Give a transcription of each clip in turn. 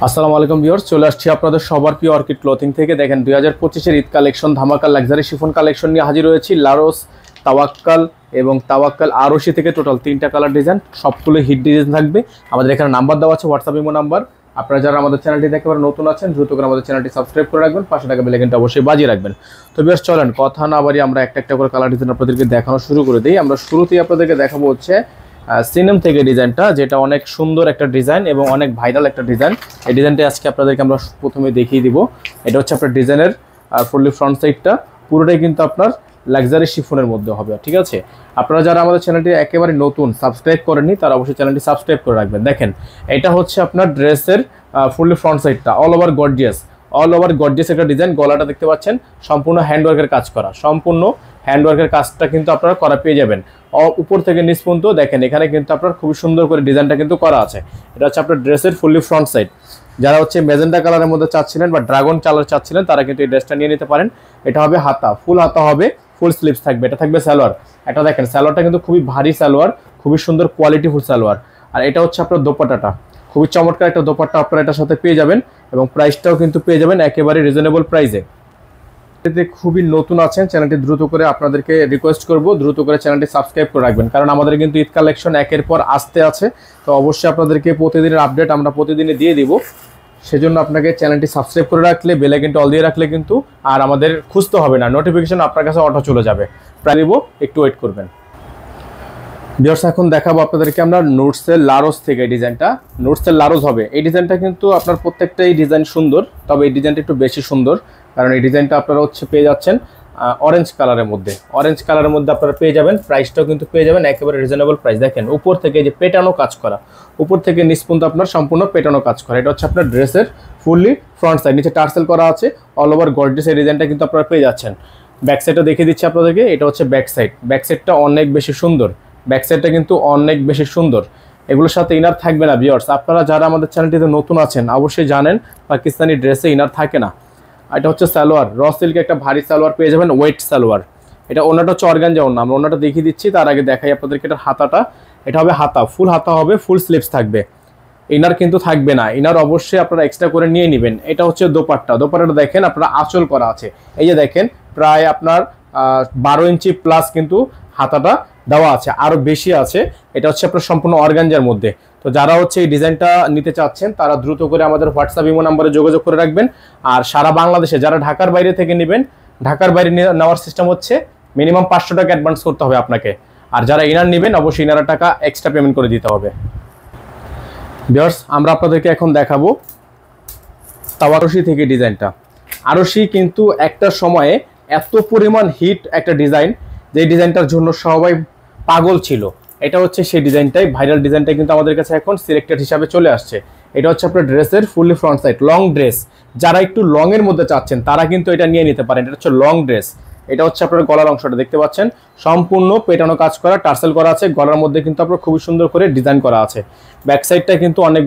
আসসালামু আলাইকুম ভিউয়ার্স, চলে আসছি আপনাদের সবার প্রিয় অর্কিড ক্লথিং থেকে। দেখেন 2025 ঈদ কালেকশন ধামাকা লাক্সারি শিফন কালেকশন নিয়ে হাজির হয়েছি। লারোস, তাওয়াক্কাল এবং তাওয়াক্কাল আরশি থেকে টোটাল 3টা কালার ডিজাইন, সবগুলো হিট ডিজাইন থাকবে। আমাদের এখানে নাম্বার দেওয়া আছে, হোয়াটসঅ্যাপ ইমো নাম্বার। আপনারা যারা আমাদের চ্যানেলটি একেবারে নতুন আছেন দ্রুত করে আমাদের চ্যানেলটি সাবস্ক্রাইব করে রাখবেন, পাশে থাকা বেল আইকনটা অবশ্যই বাজিয়ে রাখবেন। তো ভিউয়ার্স চলেন কথা না বাড়িয়ে আমরা একটা একটা করে কালার ডিজাইন আপনাদেরকে দেখানো শুরু করে দিই। আমরা শুরুতেই আপনাদেরকে দেখাবো হচ্ছে সিনেম থেকে ডিজাইনটা, যেটা অনেক সুন্দর একটা ডিজাইন এবং অনেক ভাইরাল একটা ডিজাইন। এই ডিজাইনটা আজকে আপনাদেরকে আমরা প্রথমে দেখিয়ে দিব। এটা হচ্ছে আপনার ডিজাইনের ফুললি ফ্রন্ট সাইডটা পুরোটাই কিন্তু আপনার লাক্সারি শিফনের মধ্যে হবে, ঠিক আছে। আপনারা যারা আমাদের চ্যানেলটি একেবারে নতুন সাবস্ক্রাইব করেননি তারা অবশ্যই চ্যানেলটি সাবস্ক্রাইব করে রাখবেন। দেখেন এটা হচ্ছে আপনার ড্রেসের ফুললি ফ্রন্ট সাইডটা, অল ওভার গর্জিয়াস একটা ডিজাইন। গলাটা দেখতে পাচ্ছেন সম্পূর্ণ হ্যান্ডওয়ার্কের কাজ করা, সম্পূর্ণ হ্যান্ডওয়ার্কের কাজটা কিন্তু আপনারা করা পেয়ে যাবেন। উপর থেকে নিচ পর্যন্ত দেখেন এখানে কিন্তু আপনার খুবই সুন্দর করে ডিজাইনটা কিন্তু করা আছে। এটা হচ্ছে আপনার ড্রেসের ফুললি ফ্রন্ট সাইড। যারা হচ্ছে মেজেন্টা কালারের মধ্যে চাচ্ছিলেন বা ড্রাগন কালার চাচ্ছিলেন তারা কিন্তু এই ড্রেসটা নিয়ে নিতে পারেন। এটা হবে হাতা, ফুল হাতা হবে, ফুল স্লিভস থাকবে। এটা থাকবে সালোয়ার। এটা দেখেন সালোয়ারটা কিন্তু খুবই ভারী সালোয়ার, খুবই সুন্দর কোয়ালিটিফুল সালোয়ার। আর এটা হচ্ছে আপনার দোপাট্টাটা, খুবই চমৎকার একটা দোপাট্টা আপনারা এটার সাথে পেয়ে যাবেন এবং প্রাইসটাও কিন্তু পেয়ে যাবেন একেবারে রিজনেবল প্রাইসে। খুবই নতুন আছেন চ্যানেলটি দ্রুত করে আপনাদেরকে রিকোয়েস্ট করব দ্রুত করে চ্যানেলটি সাবস্ক্রাইব করে রাখবেন, কারণ আমাদের কিন্তু ঈদ কালেকশন একের পর আসতে আছে। তো অবশ্যই আপনাদেরকে প্রতিদিনের আপডেট আমরা প্রতিদিনে দিয়ে দিব, সেজন্য আপনাকে চ্যানেলটি সাবস্ক্রাইব করে রাখলে, বেল আইকনটা অল দিয়ে রাখলে কিন্তু আর আমাদের খুঁজতে হবে না, নোটিফিকেশন আপনার কাছে অটো চলে যাবে। প্রায় দিব, একটু ওয়েট করবেন। ভিউয়ার্স এখন দেখাবো আপনাদেরকে আমরা নোটসের লারোস থেকে ডিজাইনটা। নোটসের লারোস হবে এই ডিজাইনটা, কিন্তু আপনার প্রত্যেকটাই ডিজাইন সুন্দর, তবে এই ডিজাইনটা একটু বেশি সুন্দর, কারণ এই ডিজাইনটা আপনারা হচ্ছে পেয়ে যাচ্ছেন অরেঞ্জ কালারের মধ্যে আপনারা পেয়ে যাবেন। প্রাইসটাও কিন্তু পেয়ে যাবেন একেবারে রিজনেবল প্রাইস। দেখেন উপর থেকে যে পেটানো কাজ করা, উপর থেকে নিচ পর্যন্ত আপনার সম্পূর্ণ পেটানো কাজ করা। এটা হচ্ছে আপনার ড্রেসের ফুললি ফ্রন্ট সাইড, নিচে টার্সেল করা আছে, অল ওভার গর্জিয়াস এই ডিজাইনটা কিন্তু আপনারা পেয়ে যাচ্ছেন। ব্যাক সাইডটা দেখিয়ে দিচ্ছি আপনাদেরকে। এটা হচ্ছে ব্যাক সাইডটা অনেক বেশি সুন্দর, ব্যাক সাইডটা কিন্তু অনেক বেশি সুন্দর। এগুলোর সাথে ইনার থাকবে না ভিউয়ার্স। আপনারা যারা আমাদের চ্যানেলটিতে নতুন আছেন অবশ্যই জানেন পাকিস্তানি ড্রেসে ইনার থাকে না। এটা হচ্ছে সালোয়ার, র সিল্কে একটা ভারী সালোয়ার পেয়ে যাবেন, ওয়েট সালোয়ার। এটা ওনাটা হচ্ছে অর্গানজা ওনা, আমরা ওনাটা দেখিয়ে দিচ্ছি, তার আগে দেখাই আপনাদেরকে এটা হাতাটা। এটা হবে হাতা, ফুল হাতা হবে, ফুল স্লিভস থাকবে, ইনার কিন্তু থাকবে না। ইনার অবশ্যই আপনারা এক্সট্রা করে নিয়ে নেবেন। এটা হচ্ছে দোপাট্টাটা দেখেন আপনারা আঁচল করা আছে, এই যে দেখেন প্রায় আপনার 12 ইঞ্চি প্লাস কিন্তু হাতাটা দেওয়া আছে, আরো বেশি আছে। এটা হচ্ছে আপনার সম্পূর্ণ অর্গানজার মধ্যে। তো যারা হচ্ছে এই ডিজাইনটা নিতে চাচ্ছেন তারা দ্রুত করে আমাদের হোয়াটসঅ্যাপ ইমো নাম্বারে যোগাযোগ করে রাখবেন। আর সারা বাংলাদেশে যারা ঢাকার বাইরে থেকে নেবেন, ঢাকার বাইরে নেওয়ার সিস্টেম হচ্ছে মিনিমাম 500 টাকা অ্যাডভান্স করতে হবে আপনাকে। আর যারা ইনার নেবেন অবশ্যই ইনার টাকা এক্সট্রা পেমেন্ট করে দিতে হবে। ভিউয়ার্স আমরা আপনাদেরকে এখন দেখাবো তাওয়ারশি থেকে ডিজাইনটা। আরশি কিন্তু একটা সময়ে এত পরিমাণ হিট একটা ডিজাইন, যে ডিজাইনটার জন্য সবাই পাগল ছিল। এটা হচ্ছে সেই ডিজাইনটাই, ভাইরাল ডিজাইনটা কিন্তু আমাদের কাছে এখন সিলেক্টেড হিসাবে চলে আসছে। এটা হচ্ছে আপনার ড্রেসের fully front side, long dress. যারা একটু লং এর মধ্যে চাচ্ছেন তারা কিন্তু এটা নিয়ে নিতে পারেন। এটা হচ্ছে লং ড্রেস। এটা হচ্ছে আপনার গলার অংশটা দেখতে পাচ্ছেন সম্পূর্ণ পেটানো কাজ করা, টার্সেল করা আছে। গলার মধ্যে কিন্তু আপনার খুবই সুন্দর করে ডিজাইন করা আছে। ব্যাক সাইডটা কিন্তু অনেক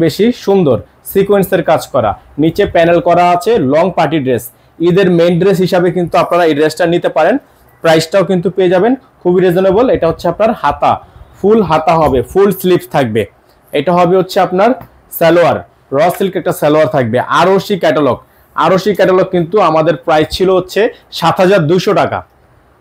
বেশি সুন্দর, সিকোয়েন্সের কাজ করা, নিচে প্যানেল করা আছে। লং পার্টি ড্রেস, ঈদের মেইন ড্রেস হিসাবে কিন্তু আপনারা এই ড্রেসটা নিতে পারেন। প্রাইসটাও কিন্তু পেয়ে যাবেন খুবই রিজনেবল। এটা হচ্ছে আপনার হাতা, ফুল হাতা হবে, ফুল স্লিভস থাকবে। এটা হবে হচ্ছে আপনার সালোয়ার, র সিল্ক একটা সালোয়ার থাকবে। আরশি ক্যাটালগ কিন্তু আমাদের প্রাইস ছিল হচ্ছে 7200 টাকা।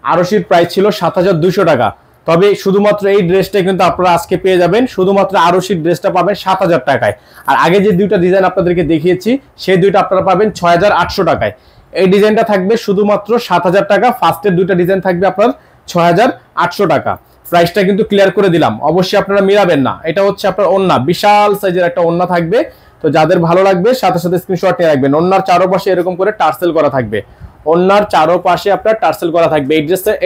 আরশির প্রাইস ছিল 7200 টাকা, তবে শুধুমাত্র এই ড্রেসটা কিন্তু আপনারা আজকে পেয়ে যাবেন, শুধুমাত্র আরশির ড্রেসটা পাবেন 7000 টাকায়। আর আগে যে দুইটা ডিজাইন আপনাদেরকে দেখিয়েছি সেই দুইটা আপনারা পাবেন 6800 টাকায়। এই ডিজাইনটা থাকবে শুধুমাত্র 7000 টাকা, ফার্স্টের দুইটা ডিজাইন থাকবে আপনার 6800 টাকা। প্রাইসটা কিন্তু ক্লিয়ার করে দিলাম, অবশ্যই আপনারা মিলাবেন না। এটা হচ্ছে আপনার ওন্না, বিশাল সাইজের একটা ওন্না থাকবে। তো যাদের ভালো লাগবে সাথে সাথে স্ক্রিনশট নিয়ে রাখবেন। ওন্নার চারপাশে এরকম করে টার্সেল করা থাকবে, ওন্নার চারপাশে আপনার টার্সেল করা থাকবে।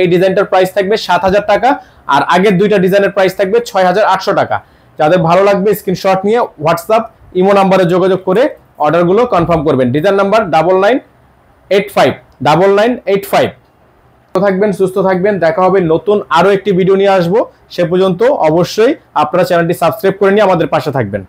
এই ডিজাইনটার প্রাইস থাকবে 7000 টাকা, আর আগের দুইটা ডিজাইনের প্রাইস থাকবে 6800 টাকা। যাদের ভালো লাগবে স্ক্রিনশট নিয়ে হোয়াটসঅ্যাপ ইমো নাম্বারে যোগাযোগ করে অর্ডারগুলো কনফার্ম করবেন। ডিজাইন নাম্বার 9985 থাকবেন, সুস্থ থাকবেন। দেখা হবে নতুন আরো একটি ভিডিও নিয়ে আসবো। সে পর্যন্ত অবশ্যই আপনারা চ্যানেলটি সাবস্ক্রাইব করে নিয়ে আমাদের পাশে থাকবেন।